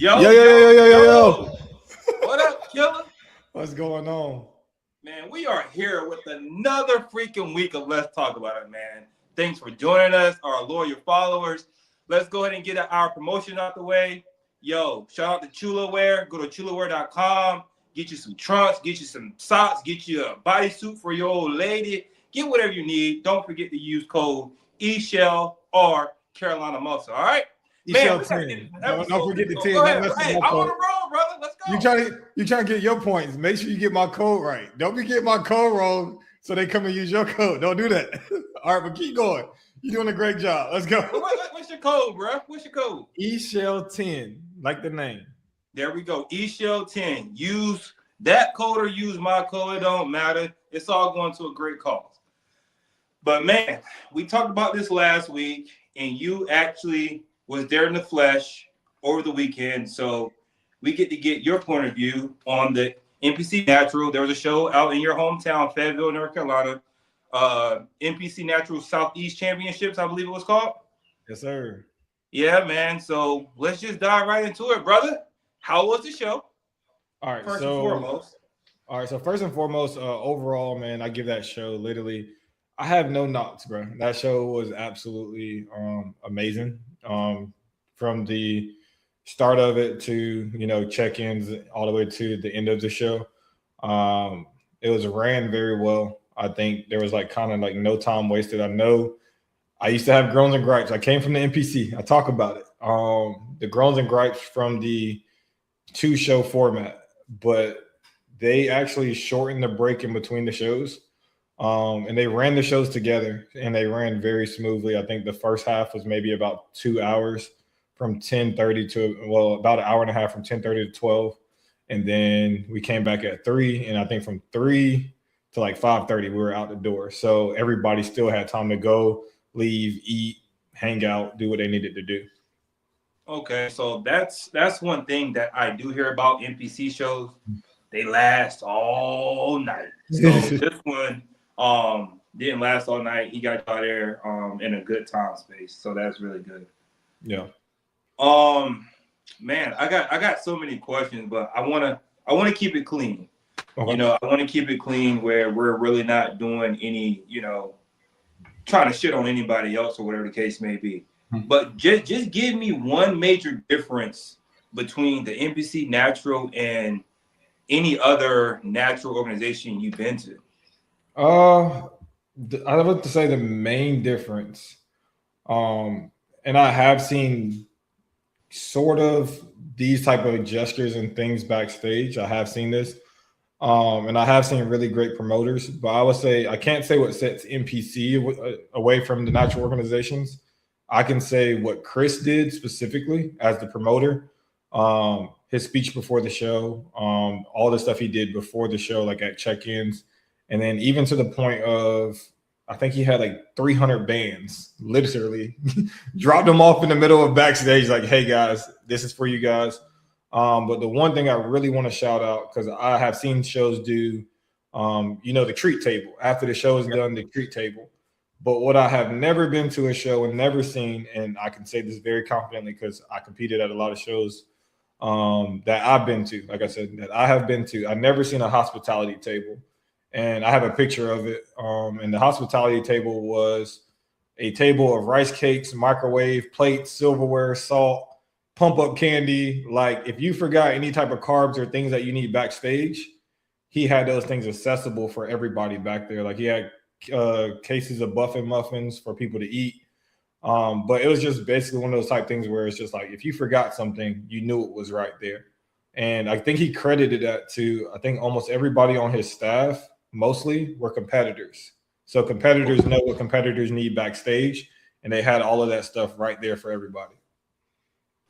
Yo, Yo, yo, yo, yo, yo, yo, yo, yo. yo. What up, killer? What's going on? Man, we are here with another freaking week of Let's Talk About It, man. Thanks for joining us, our loyal followers. Let's go ahead and get our promotion out the way. Yo, shout out to ChulaWear. Go to chulaware.com. Get you some trunks, get you some socks, get you a bodysuit for your old lady. Get whatever you need. Don't forget to use code eShell or Carolina Muscle, all right? You Man, shell we got to get 10. this Don't episode. forget the So 10. go Don't ahead. mess with Hey, my I'm on code. the road, brother. Let's go. You trying to get your points. Make sure you get my code right. Don't be getting my code wrong so they come and use your code. Don't do that. All right, but keep going. You're doing a great job. Let's go. What's your code, bro? What's your code? eShell 10, like the name. There we go. eShell10. Use that code or use my code. It don't matter. It's all going to a great cause. But man, we talked about this last week, and you actually was there in the flesh over the weekend. So we get to get your point of view on the NPC Natural. There was a show out in your hometown, Fayetteville, North Carolina. NPC Natural Southeast Championships, I believe it was called. Yes, sir. Yeah, man. So let's just dive right into it, brother. How was the show? All right, First and foremost. So first and foremost, overall, man, I give that show literally. I have no knocks, bro. That show was absolutely amazing. From the start of it to check-ins all the way to the end of the show. It was ran very well. I think there was kind of no time wasted. I know I used to have groans and gripes. I came from the NPC. I talk about it. The groans and gripes from the two-show format, but they actually shortened the break in between the shows. And they ran the shows together, and they ran very smoothly. I think the first half was maybe about 2 hours from 10:30 to about an hour and a half from 10:30 to 12, and then we came back at 3, and I think from 3 to 5:30 we were out the door. So everybody still had time to go, leave, eat, hang out, do what they needed to do. Okay, so that's one thing that I do hear about NPC shows. They last all night. So this one didn't last all night. He got out there in a good time space. So that's really good. Yeah. Man, I got so many questions, but I wanna keep it clean. Okay. I want to keep it clean where we're really not doing any, trying to shit on anybody else or whatever the case may be. But just give me one major difference between the NPC Natural and any other natural organization you've been to. I would say the main difference, and I have seen sort of these type of gestures and things backstage. I have seen this, and I have seen really great promoters. But I would say I can't say what sets NPC away from the natural organizations. I can say what Chris did specifically as the promoter. His speech before the show, all the stuff he did before the show, like at check-ins, and then even to the point of, I think he had 300 bands, literally dropped them off in the middle of backstage, like, hey guys, this is for you guys. But the one thing I really want to shout out, because I have seen shows do, the treat table. After the show is done, the treat table. But what I have never been to a show and never seen, and I can say this very confidently because I competed at a lot of shows that I've been to, like I said, that I have been to, I've never seen a hospitality table. And I have a picture of it. And the hospitality table was a table of rice cakes, microwave, plates, silverware, salt, pump up candy. Like if you forgot any type of carbs or things that you need backstage, he had those things accessible for everybody back there. Like he had cases of Buffin muffins for people to eat. But it was just basically one of those type things where it's just like, if you forgot something, you knew it was right there. And I think he credited that to, I think almost everybody on his staff, mostly were competitors. So competitors know what competitors need backstage, and they had all of that stuff right there for everybody.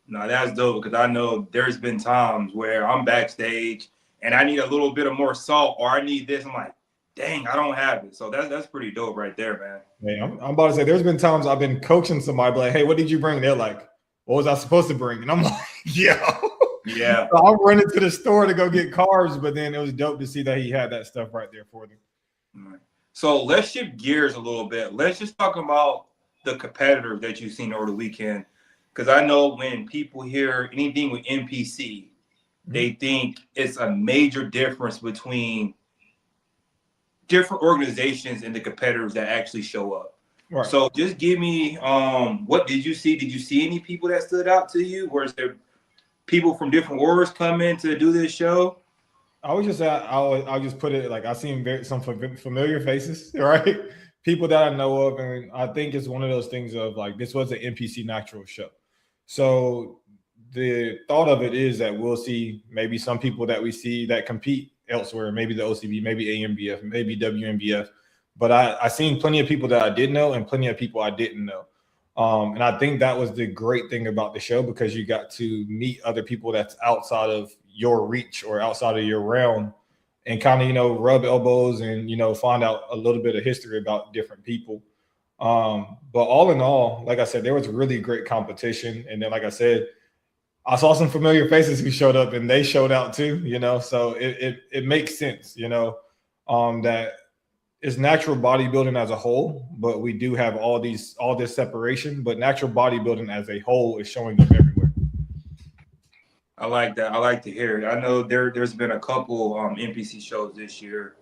No, that's dope, because I know there's been times where I'm backstage and I need a little bit of more salt, or I need this. I'm like, dang, I don't have it. So that's pretty dope right there, man. Man, I'm about to say, there's been times I've been coaching somebody, like, hey, what did you bring? They're like, what was I supposed to bring? And I'm like, yeah. Yeah. So I'm running to the store to go get carbs, but then it was dope to see that he had that stuff right there for them. All right. So let's shift gears a little bit. Let's just talk about the competitors that you've seen over the weekend. Because I know when people hear anything with NPC, they think it's a major difference between different organizations and the competitors that actually show up. Right. So just give me, what did you see? Did you see any people that stood out to you? Was there people from different orgs come in to do this show? I would just I'll just put it like I seen some familiar faces, right? People that I know of, and I think it's one of those things of like this was an NPC natural show. So the thought of it is that we'll see maybe some people that we see that compete elsewhere, maybe the OCB, maybe AMBF, maybe WMBF. But I seen plenty of people that I did know and plenty of people I didn't know. And I think that was the great thing about the show because you got to meet other people that's outside of your reach or outside of your realm and kind of, rub elbows and, find out a little bit of history about different people. But all in all, like I said, there was really great competition. And then, like I said, I saw some familiar faces who showed up and they showed out too, so it makes sense, that it's natural bodybuilding as a whole, but we do have all this separation, but natural bodybuilding as a whole is showing up everywhere. I like that. I like to hear it. I know there's been a couple NPC shows this year,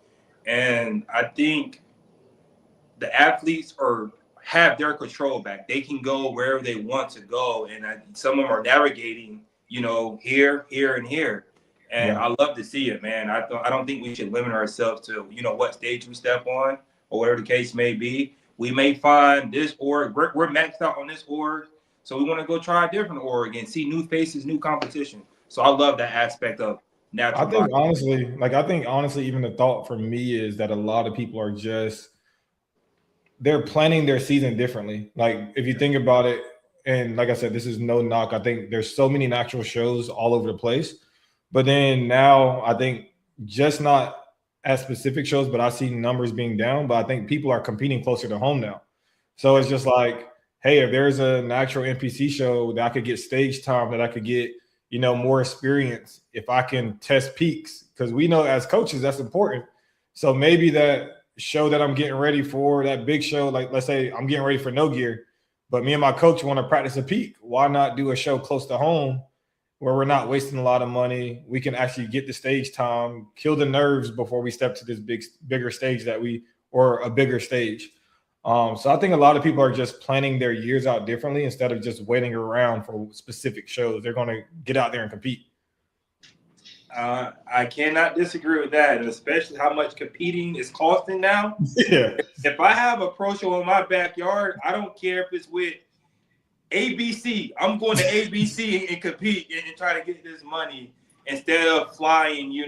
and I think the athletes have their control back. They can go wherever they want to go, and some of them are navigating, here, and here. And yeah. I love to see it, man. I don't think we should limit ourselves to, what stage we step on or whatever the case may be. We may find this org, we're maxed out on this org, so we want to go try a different org and see new faces, new competition. So I love that aspect of natural. I think honestly, even the thought for me is that a lot of people are they're planning their season differently. Like if you think about it, and like I said, this is no knock. I think there's so many natural shows all over the place. But then now I think just not at specific shows, but I see numbers being down, but I think people are competing closer to home now. So it's just like, hey, if there's a natural NPC show that I could get stage time, that I could get, more experience, if I can test peaks, because we know as coaches, that's important. So maybe that show that I'm getting ready for, that big show, like let's say I'm getting ready for No Gear, but me and my coach want to practice a peak. Why not do a show close to home where we're not wasting a lot of money? We can actually get the stage time, kill the nerves before we step to this bigger stage or a bigger stage. So I think a lot of people are just planning their years out differently instead of just waiting around for specific shows. They're going to get out there and compete. I cannot disagree with that, and especially how much competing is costing now. Yeah. If I have a pro show in my backyard, I don't care if it's with ABC. I'm going to ABC and compete and try to get this money instead of flying,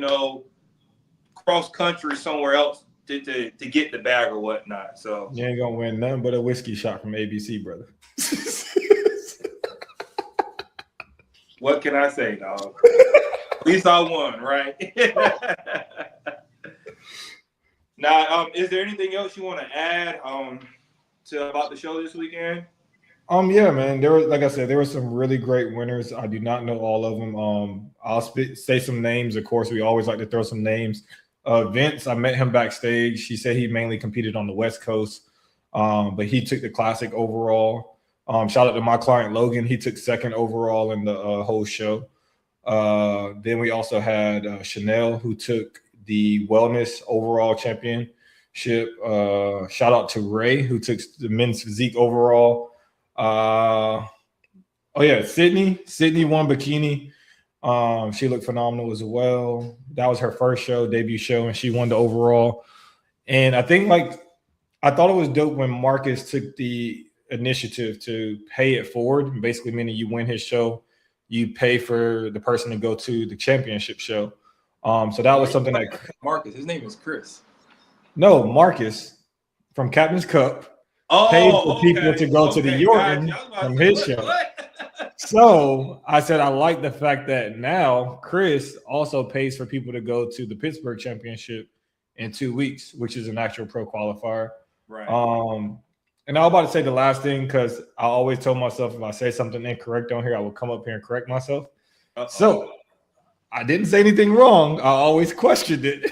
cross country somewhere else to get the bag or whatnot. So you ain't gonna win nothing but a whiskey shot from ABC, brother. What can I say, dog? At least I won, right? Now, is there anything else you want to add about the show this weekend? Yeah, man. There was, like I said, there were some really great winners. I do not know all of them. I'll say some names. Of course, we always like to throw some names. Vince, I met him backstage. He said he mainly competed on the West Coast, but he took the classic overall. Shout out to my client Logan. He took second overall in the whole show. Then we also had Chanel, who took the wellness overall championship. Shout out to Ray, who took the men's physique overall. Sydney won bikini. She looked phenomenal as well. That was her first debut show, and she won the overall. And I think I thought it was dope when Marcus took the initiative to pay it forward, basically meaning you win his show, you pay for the person to go to the championship show. So that was something like Marcus. His name is Chris. No, Marcus from Captain's Cup paid for people to go to the Yorton from his show. So I said I like the fact that now Chris also pays for people to go to the Pittsburgh Championship in 2 weeks, which is an actual pro qualifier. Right. And I was about to say the last thing because I always told myself if I say something incorrect on here, I will come up here and correct myself. Uh-oh. So I didn't say anything wrong. I always questioned it.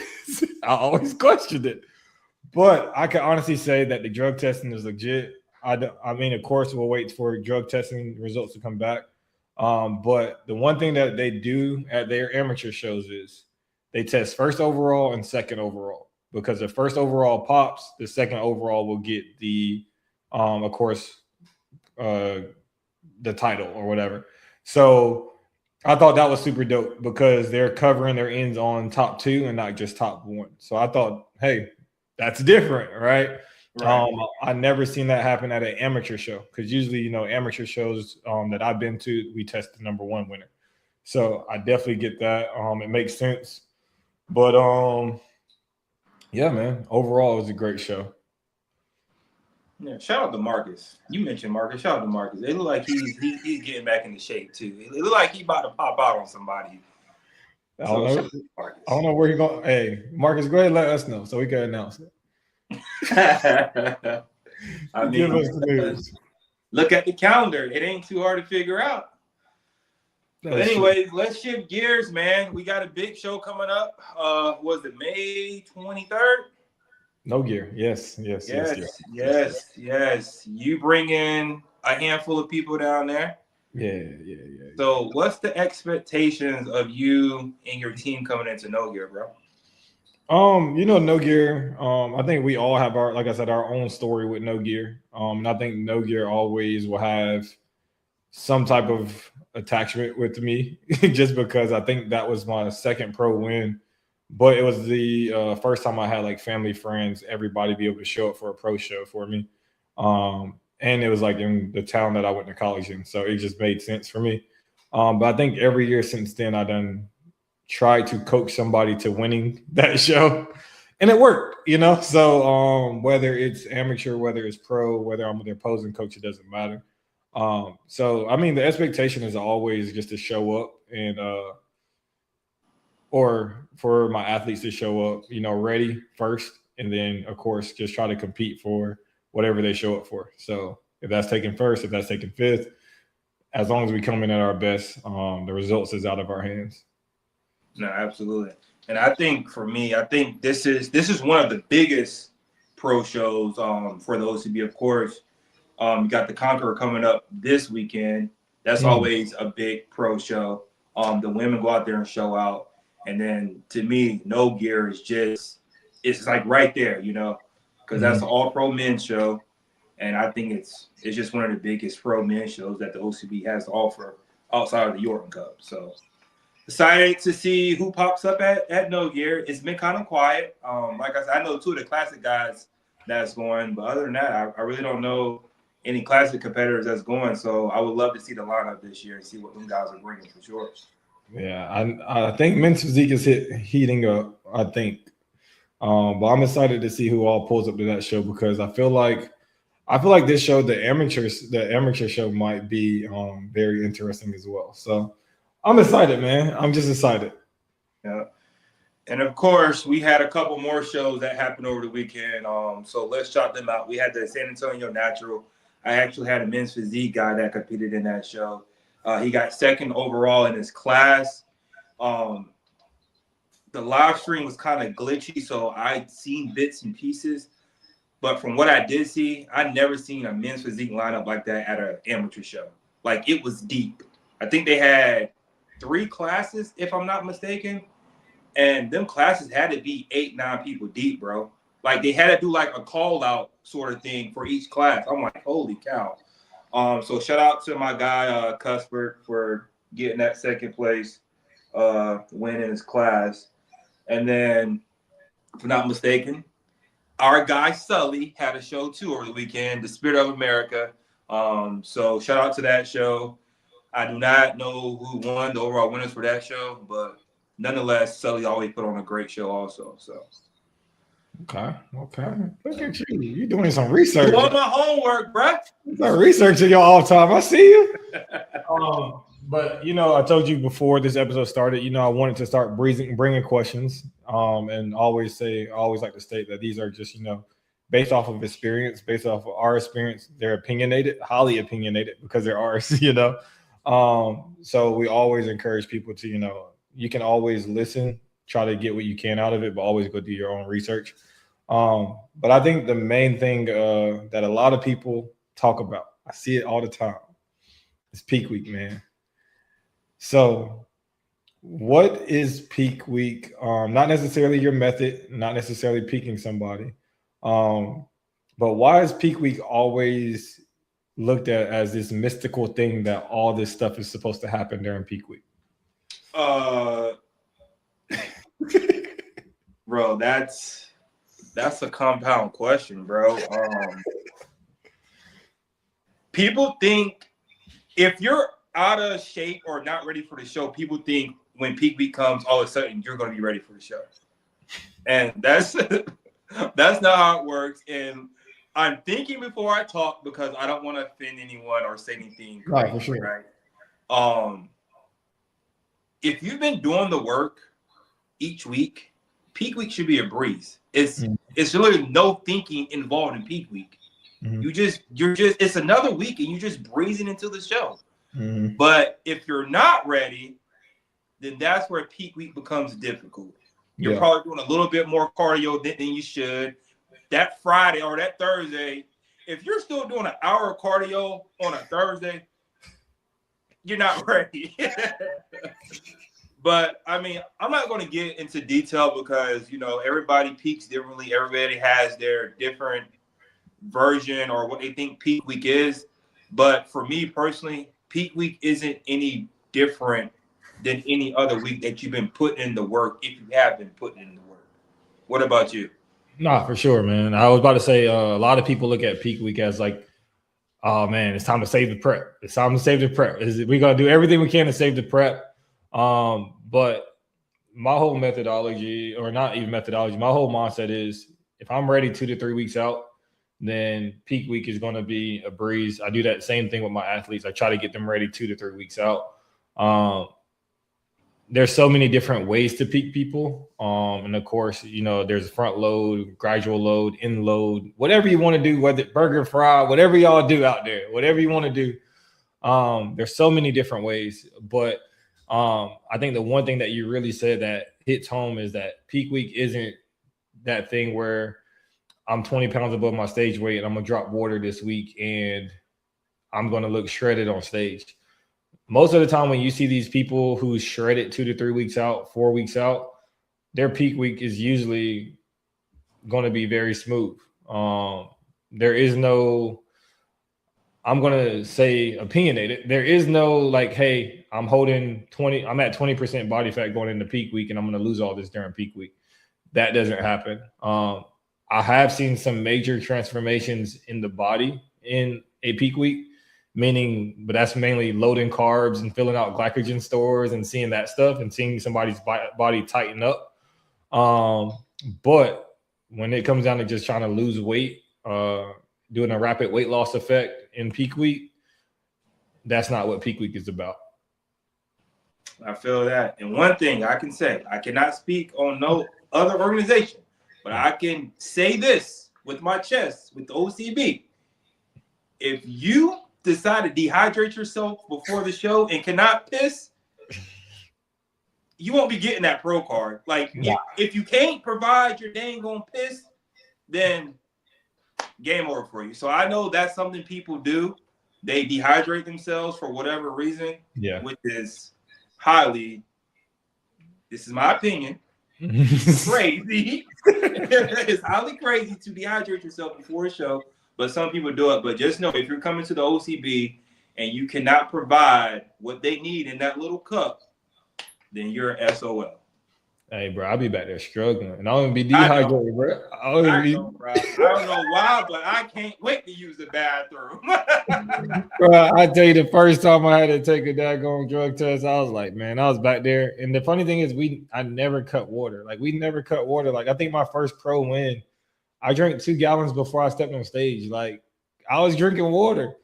But I can honestly say that the drug testing is legit. I mean, of course, we'll wait for drug testing results to come back. But the one thing that they do at their amateur shows is they test first overall and second overall, because if first overall pops, the second overall will get the, of course, the title or whatever. So I thought that was super dope because they're covering their ends on top two and not just top one. So I thought, hey, that's different, right? Right. I never seen that happen at an amateur show, because usually, amateur shows that I've been to, we test the number one winner. So I definitely get that. It makes sense. But yeah, man, overall it was a great show. Yeah, shout out to Marcus. You mentioned Marcus. Shout out to Marcus. It look like he's getting back into shape too. It look like he about to pop out on somebody. I don't know where he going. Hey, Marcus, go ahead and let us know so we can announce it. I mean, look at the calendar. It ain't too hard to figure out. But anyways, let's shift gears, man. We got a big show coming up. Was it May 23rd? No Gear. Yes. You bring in a handful of people down there. Yeah. So what's the expectations of you and your team coming into No Gear, bro? No Gear. I think we all have our, like I said, our own story with No Gear. And I think No Gear always will have some type of attachment with me, just because I think that was my second pro win. But it was the first time I had like family, friends, everybody be able to show up for a pro show for me. And it was like in the town that I went to college in. So it just made sense for me. But I think every year since then, I done tried to coach somebody to winning that show. And it worked, So whether it's amateur, whether it's pro, whether I'm their opposing coach, it doesn't matter. So, I mean, the expectation is always just to show up and or for my athletes to show up, ready first, and then of course just try to compete for whatever they show up for. So if that's taking first, if that's taking fifth, as long as we come in at our best, the results is out of our hands. No, absolutely. And I think for me, this is one of the biggest pro shows for the OCB. Of course, you got the Conqueror coming up this weekend. That's always a big pro show. The women go out there and show out. And then to me, No Gear is it's like right there, because that's an all pro men's show. And I think it's just one of the biggest pro men's shows that the OCB has to offer outside of the Yorton Cup. So excited to see who pops up at No Gear. It's been kind of quiet. Like I said, I know two of the classic guys that's going, but other than that, I really don't know any classic competitors that's going. So I would love to see the lineup this year and see what them guys are bringing for sure. Yeah, I think men's physique is heating up, I think. But I'm excited to see who all pulls up to that show, because I feel like this show, the amateur show, might be very interesting as well. So I'm excited, man. I'm just excited. Yeah. And of course, we had a couple more shows that happened over the weekend. So let's shout them out. We had the San Antonio Natural. I actually had a men's physique guy that competed in that show. He got second overall in his class. The live stream was kind of glitchy, so I'd seen bits and pieces. But from what I did see, I'd never seen a men's physique lineup like that at an amateur show. Like, it was deep. I think they had 3 classes, if I'm not mistaken. And them classes had to be 8-9 people deep, bro. Like, they had to do like a call out sort of thing for each class. I'm like, holy cow. So shout out to my guy Cuthbert for getting that second place win in his class. And then, if I'm not mistaken, our guy Sully had a show too over the weekend, The Spirit of America. So shout out to that show. I do not know who won the overall winners for that show, but nonetheless, Sully always put on a great show also. So okay. Look at you. You're doing some research. Doing my homework, bro. You're researching your all time. I see you. But I told you before this episode started, I wanted to start bringing questions. And always like to state that these are just, based off of experience, based off of our experience. They're opinionated, highly opinionated, because they're ours, So we always encourage people to, you can always listen, try to get what you can out of it, but always go do your own research. But I think the main thing that a lot of people talk about. I see it all the time. It's peak week, man. So what is peak week? Not necessarily your method, not necessarily peaking somebody. But why is peak week always looked at as this mystical thing that all this stuff is supposed to happen during peak week? Bro, that's a compound question, bro. People think if you're out of shape or not ready for the show, people think when peak week comes, all of a sudden you're going to be ready for the show, and that's that's not how it works. And I'm thinking before I talk because I don't want to offend anyone or say anything crazy, Right, for sure. Right? If you've been doing the work each week, peak week should be a breeze. It's really no thinking involved in peak week. Mhm. You're just it's another week and you're just breezing into the show. Mhm. But if you're not ready, then that's where peak week becomes difficult. You're Yeah. probably doing a little bit more cardio than you should. That Friday or that Thursday, if you're still doing an hour of cardio on a Thursday, you're not ready. But I mean, I'm not going to get into detail because, you know, everybody peaks differently. Everybody has their different version or what they think peak week is. But for me personally, peak week isn't any different than any other week that you've been putting in the work if you have been putting in the work. What about you? Nah, for sure, man. I was about to say a lot of people look at peak week as like, oh man, it's time to save the prep. It's time to save the prep. We're gonna do everything we can to save the prep. But my whole methodology, or not even methodology, my whole mindset is if I'm ready 2 to 3 weeks out, then peak week is going to be a breeze. I do that same thing with my athletes. I try to get them ready 2 to 3 weeks out. There's so many different ways to peak people. And of course, you know, there's front load, gradual load, end load, whatever you want to do, whether burger, fry, whatever y'all do out there, whatever you want to do. There's so many different ways, but I think the one thing that you really said that hits home is that peak week isn't that thing where I'm 20 pounds above my stage weight and I'm going to drop water this week and I'm going to look shredded on stage. Most of the time when you see these people who shredded 2 to 3 weeks out, 4 weeks out, their peak week is usually going to be very smooth. There is no, I'm going to say opinionated. There is no like, hey, I'm at 20% body fat going into peak week and I'm going to lose all this during peak week. That doesn't happen. I have seen some major transformations in the body in a peak week, but that's mainly loading carbs and filling out glycogen stores and seeing that stuff and seeing somebody's body tighten up. But when it comes down to just trying to lose weight, doing a rapid weight loss effect in peak week, that's not what peak week is about. I feel that. And one thing I can say, I cannot speak on no other organization, but I can say this with my chest, with the OCB. If you decide to dehydrate yourself before the show and cannot piss, you won't be getting that pro card. Like, if you can't provide your dang on piss, then game over for you. So I know that's something people do. They dehydrate themselves for whatever reason, which is this is my opinion, crazy. It's highly crazy to dehydrate yourself before a show, but some people do it. But just know, if you're coming to the OCB and you cannot provide what they need in that little cup, then you're SOL. Hey, bro, I'll be back there struggling, and I'm gonna be dehydrated, bro. I don't know why, but I can't wait to use the bathroom. Bro, I tell you, the first time I had to take a daggone drug test, I was like, man, I was back there. And the funny thing is, I never cut water. Like, we never cut water. Like, I think my first pro win, I drank 2 gallons before I stepped on stage. Like, I was drinking water.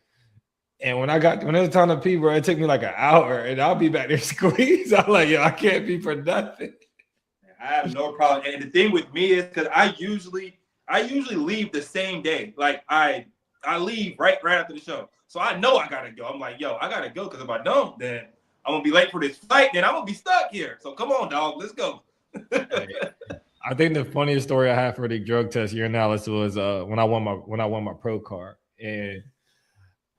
And when it was time to pee, bro, it took me like an hour, and I'll be back there squeezed. I'm like, yo, I can't pee for nothing. I have no problem. And the thing with me is because I usually leave the same day. Like I leave right after the show. So I know I gotta go. I'm like, yo, I gotta go, because if I don't, then I'm gonna be late for this flight, then I'm gonna be stuck here. So come on, dog, let's go. I think the funniest story I had for the drug test, your analysis, was when I won my pro card. And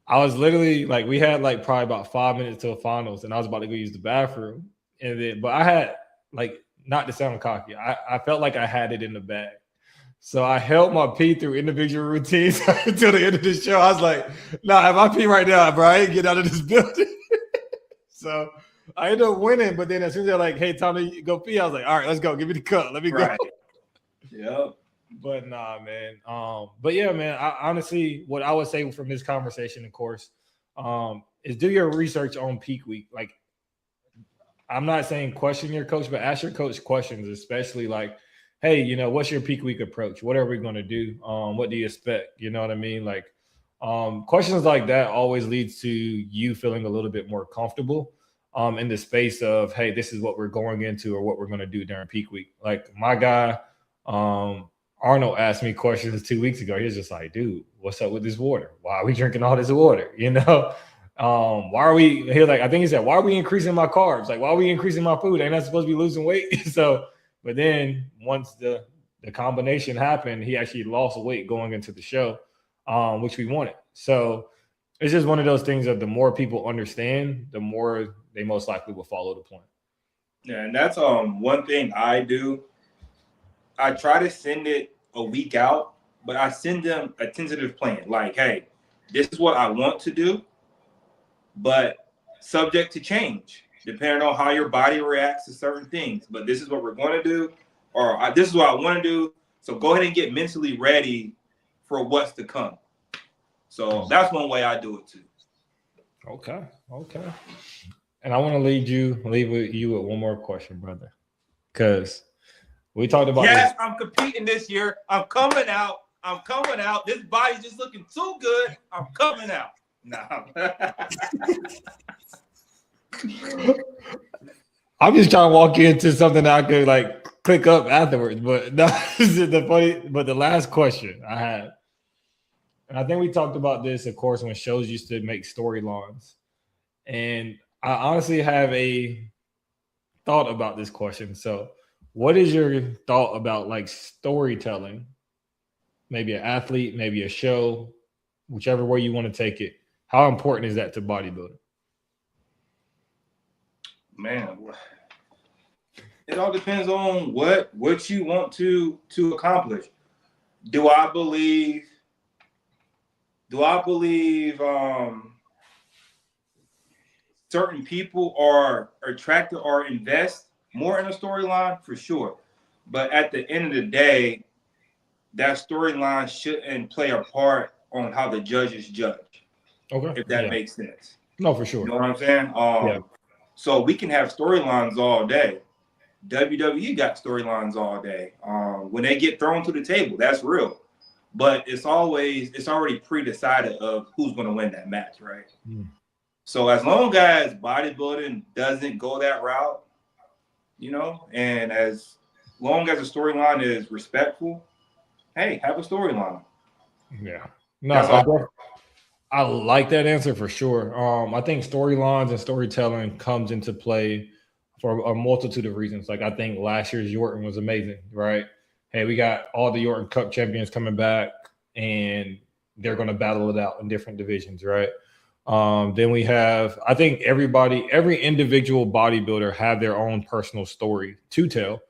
I was literally like, we had like probably about 5 minutes till finals, and I was about to go use the bathroom. And then, but I had like, not to sound cocky, I felt like I had it in the bag. So I held my pee through individual routines until the end of the show. I was like, nah, if I pee right now, bro, I ain't get out of this building. So I ended up winning. But then as soon as they're like, hey, time to go pee, I was like, all right, let's go. Give me the cup. Let me go. Yep. But nah, man. But yeah, man. I honestly, what I would say from this conversation, of course, is do your research on peak week. Like, I'm not saying question your coach, but ask your coach questions, especially like, hey, you know, what's your peak week approach? What are we going to do? What do you expect? You know what I mean? Like, questions like that always leads to you feeling a little bit more comfortable in the space of, hey, this is what we're going into or what we're going to do during peak week. Like my guy, Arnold asked me questions 2 weeks ago. He was just like, dude, what's up with this water? Why are we drinking all this water? You know, why are we here? Like, I think he said, why are we increasing my carbs? Like, why are we increasing my food? Ain't I supposed to be losing weight? So, but then once the combination happened, he actually lost weight going into the show, which we wanted. So it's just one of those things of the more people understand, the more they most likely will follow the plan. Yeah, and that's one thing I do. I try to send it a week out, but I send them a tentative plan. Like, hey, this is what I want to do, but subject to change, depending on how your body reacts to certain things. But this is what we're going to do, or this is what I want to do. So go ahead and get mentally ready for what's to come. So that's one way I do it too. Okay. And I want to leave you with one more question, brother, because we talked about yes, this. I'm competing this year. I'm coming out. This body's just looking too good. I'm coming out. Nah. I'm just trying to walk into something that I could like click up afterwards. But no, this is the funny. But the last question I had, and I think we talked about this, of course, when shows used to make storylines. And I honestly have a thought about this question. So, what is your thought about like storytelling? Maybe an athlete, maybe a show, whichever way you want to take it. How important is that to bodybuilding? Man, it all depends on what you want to accomplish. Do I believe certain people are attracted or invest more in a storyline? For sure. But at the end of the day, that storyline shouldn't play a part on how the judges judge. Okay. If that makes sense. No, for sure. You know what I'm saying? So we can have storylines all day. WWE got storylines all day. When they get thrown to the table, that's real. But it's already pre-decided of who's going to win that match, right? Mm. So as long as bodybuilding doesn't go that route, you know, and as long as the storyline is respectful, hey, have a storyline. Yeah. No, I like that answer for sure. I think storylines and storytelling comes into play for a multitude of reasons. Like I think last year's Yorton was amazing, right? Hey, we got all the Yorton Cup champions coming back, and they're going to battle it out in different divisions, right? Then we have, I think every individual bodybuilder have their own personal story to tell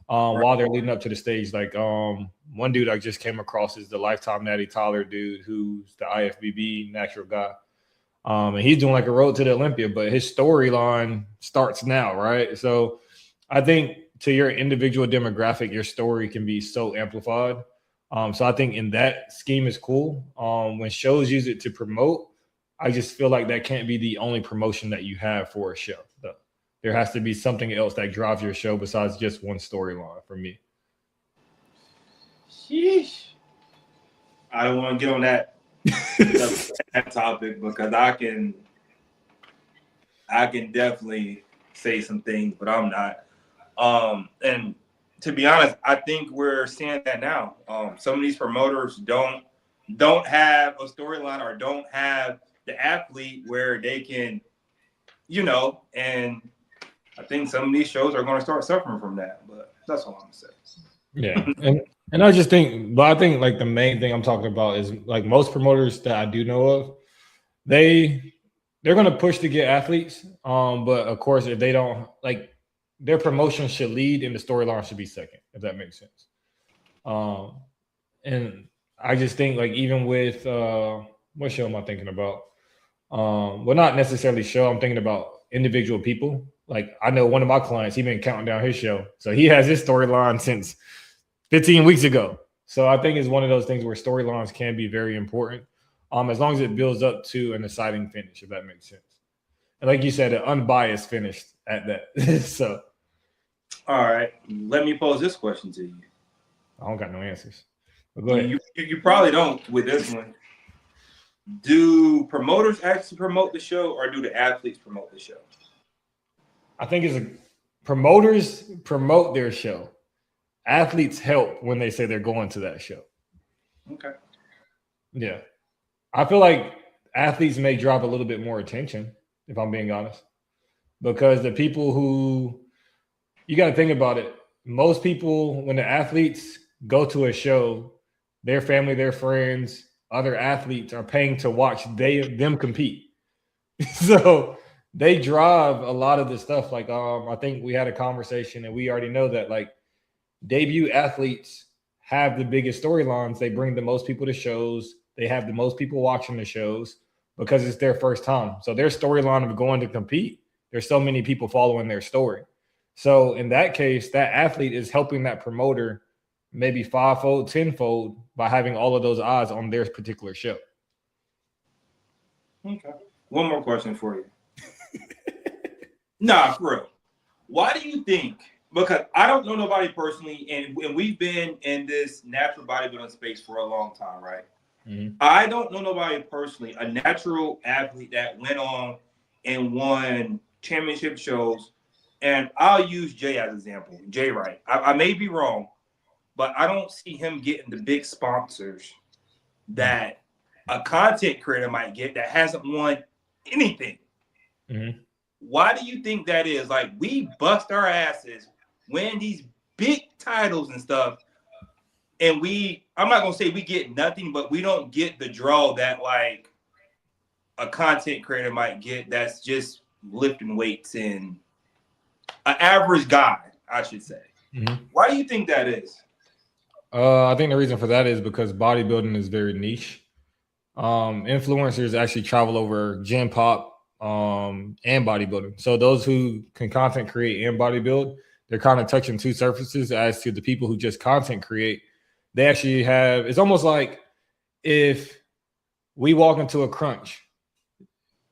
while they're leading up to the stage. Like one dude I just came across is the Lifetime Natty Tyler dude, who's the IFBB natural guy. And he's doing like a road to the Olympia, but his storyline starts now, right? So I think to your individual demographic, your story can be so amplified. So I think in that scheme is cool. When shows use it to promote, I just feel like that can't be the only promotion that you have for a show. There has to be something else that drives your show besides just one storyline for me. Sheesh. I don't want to get on that topic because I can definitely say some things, but I'm not. And to be honest, I think we're seeing that now. Some of these promoters don't have a storyline or don't have the athlete where they can, you know, and I think some of these shows are going to start suffering from that, but that's all I'm going to say. Yeah. And I just think, but I think like the main thing I'm talking about is like most promoters that I do know of, they're going to push to get athletes. But of course, if they don't, like, their promotion should lead and the storyline should be second, if that makes sense. And I just think, like, even with what show am I thinking about? Well, not necessarily show. I'm thinking about individual people. Like, I know one of my clients, he been counting down his show, so he has his storyline since 15 weeks ago. So I think it's one of those things where storylines can be very important, as long as it builds up to an exciting finish, if that makes sense. And like you said, an unbiased finish at that. So, all right, let me pose this question to you. I don't got no answers. But go ahead. You probably don't with this one. Do promoters actually promote the show, or do the athletes promote the show? I think promoters promote their show. Athletes help when they say they're going to that show. Okay. Yeah. I feel like athletes may drive a little bit more attention, if I'm being honest, because the people who, you got to think about it. Most people, when the athletes go to a show, their family, their friends, other athletes are paying to watch them compete. So they drive a lot of the stuff. Like, I think we had a conversation and we already know that, like, debut athletes have the biggest storylines. They bring the most people to shows. They have the most people watching the shows because it's their first time. So their storyline of going to compete, there's so many people following their story. So in that case, that athlete is helping that promoter maybe fivefold, tenfold by having all of those eyes on their particular show. Okay. One more question for you. Nah, for real. Why do you think? Because I don't know nobody personally, and we've been in this natural bodybuilding space for a long time, right? Mm-hmm. I don't know nobody personally, a natural athlete that went on and won championship shows. And I'll use Jay as an example. Jay Wright. I may be wrong, but I don't see him getting the big sponsors that a content creator might get that hasn't won anything. Mm-hmm. Why do you think that is? Like, we bust our asses, win these big titles and stuff, and I'm not going to say we get nothing, but we don't get the draw that, like, a content creator might get that's just lifting weights and an average guy, I should say. Mm-hmm. Why do you think that is? I think the reason for that is because bodybuilding is very niche. Influencers actually travel over gym pop and bodybuilding. So those who can content create and bodybuild, they're kind of touching two surfaces. As to the people who just content create, they actually have, it's almost like if we walk into a Crunch,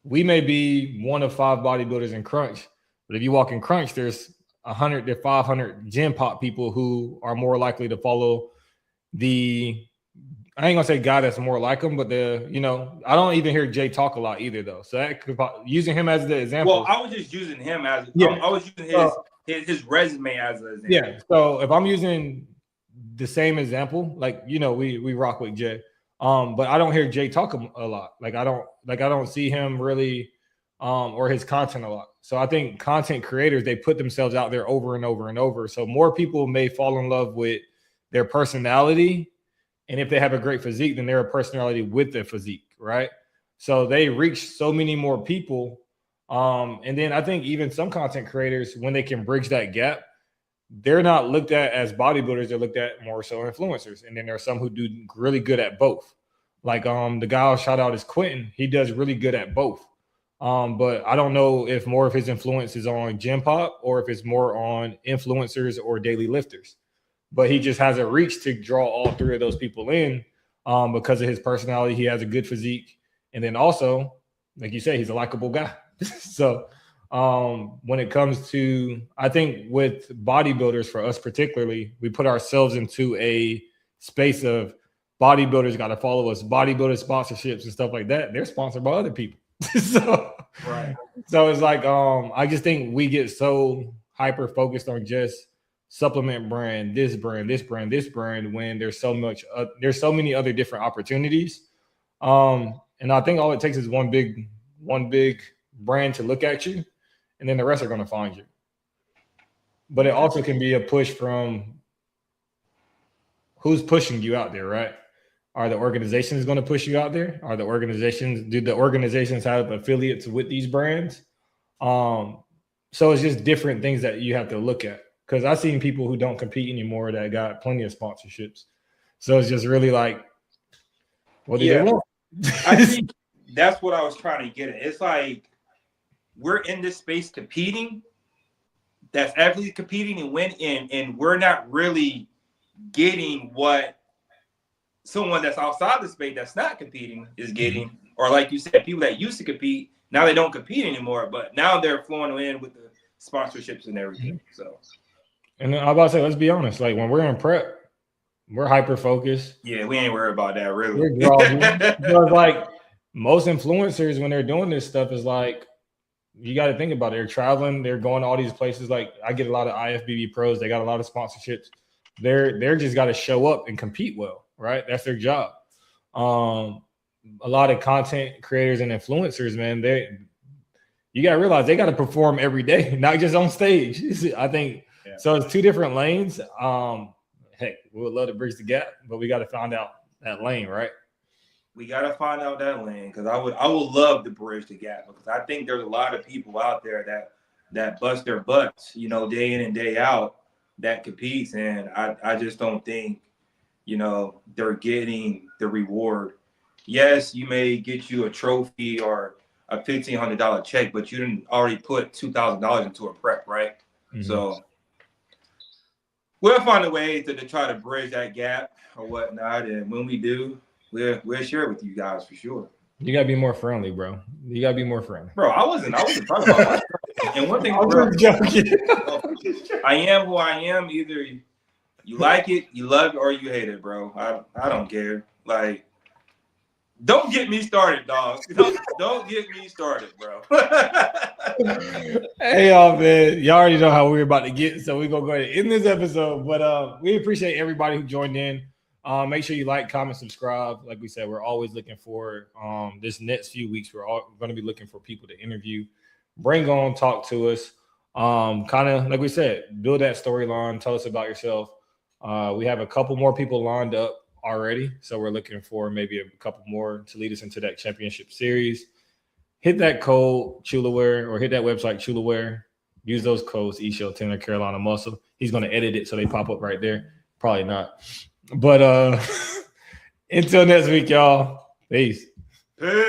we may be one of 5 bodybuilders in Crunch, but if you walk in Crunch, there's 100 to 500 gym pop people who are more likely to follow I ain't gonna say guy that's more like him, but I don't even hear Jay talk a lot either, though. So that could, using him as the example. Well, I was just using him as I was using his resume as an example. Yeah. So if I'm using the same example, like, we rock with Jay, but I don't hear Jay talk a lot. I don't see him really, or his content a lot. So I think content creators, they put themselves out there over and over and over. So more people may fall in love with their personality. And if they have a great physique, then they're a personality with their physique, right? So they reach so many more people. And then I think even some content creators, when they can bridge that gap, they're not looked at as bodybuilders. They're looked at more so influencers. And then there are some who do really good at both. Like the guy I'll shout out is Quentin. He does really good at both. But I don't know if more of his influence is on gym pop or if it's more on influencers or daily lifters. But he just has a reach to draw all 3 of those people in because of his personality. He has a good physique. And then also, like you say, he's a likable guy. So when it comes to, I think with bodybuilders, for us particularly, we put ourselves into a space of bodybuilders got to follow us, bodybuilder sponsorships and stuff like that. They're sponsored by other people. So it's like, I just think we get so hyper focused on just supplement brand, this brand, when there's so many other different opportunities. And I think all it takes is one big brand to look at you, and then the rest are going to find you. But it also can be a push from who's pushing you out there, right? Are the organizations going to push you out there? Do the organizations have affiliates with these brands? So it's just different things that you have to look at. Because I've seen people who don't compete anymore that got plenty of sponsorships. So it's just really like, what do they want? I think that's what I was trying to get at. It's like we're in this space competing, that's actually competing and win in, and we're not really getting what someone that's outside the space that's not competing is getting. Or like you said, people that used to compete, now they don't compete anymore, but now they're flowing in with the sponsorships and everything. So, and then I was about to say, let's be honest, like when we're in prep, we're hyper focused. Yeah, we ain't worried about that really. We're groggy. Because like most influencers, when they're doing this stuff, is like, you got to think about it. They're traveling, they're going to all these places. Like I get a lot of IFBB pros, they got a lot of sponsorships. They're just got to show up and compete well, right? That's their job. A lot of content creators and influencers, man, you got to realize they got to perform every day, not just on stage. I think so. It's two different lanes. Heck, we would love to bridge the gap, but we got to find out that lane, right? We got to find out that lane, because I would love to bridge the gap, because I think there's a lot of people out there that bust their butts, day in and day out, that competes, and I just don't think, they're getting the reward. Yes, you may get you a trophy or a $1,500 check, but you didn't already put $2,000 into a prep, right? Mm-hmm. So we'll find a way to try to bridge that gap or whatnot, and when we do, we'll share it with you guys for sure. You gotta be more friendly, bro. You gotta be more friendly, bro. I wasn't talking about that. And one thing, bro, I am who I am. Either you like it, you love it, or you hate it, bro. I don't care. Like, don't get me started, dog. Don't get me started, bro. Hey, y'all, man. Y'all already know how we're about to get, so we're gonna go ahead and end this episode. But we appreciate everybody who joined in. Make sure you like, comment, subscribe. Like we said, we're always looking for this next few weeks. We're all going to be looking for people to interview, bring on, talk to us. Kind of like we said, build that storyline. Tell us about yourself. We have a couple more people lined up already, so we're looking for maybe a couple more to lead us into that championship series. Hit that code ChulaWear, or hit that website ChulaWear. Use those codes, eShow10 or Carolina Muscle. He's going to edit it so they pop up right there. Probably not. But until next week, y'all. Peace.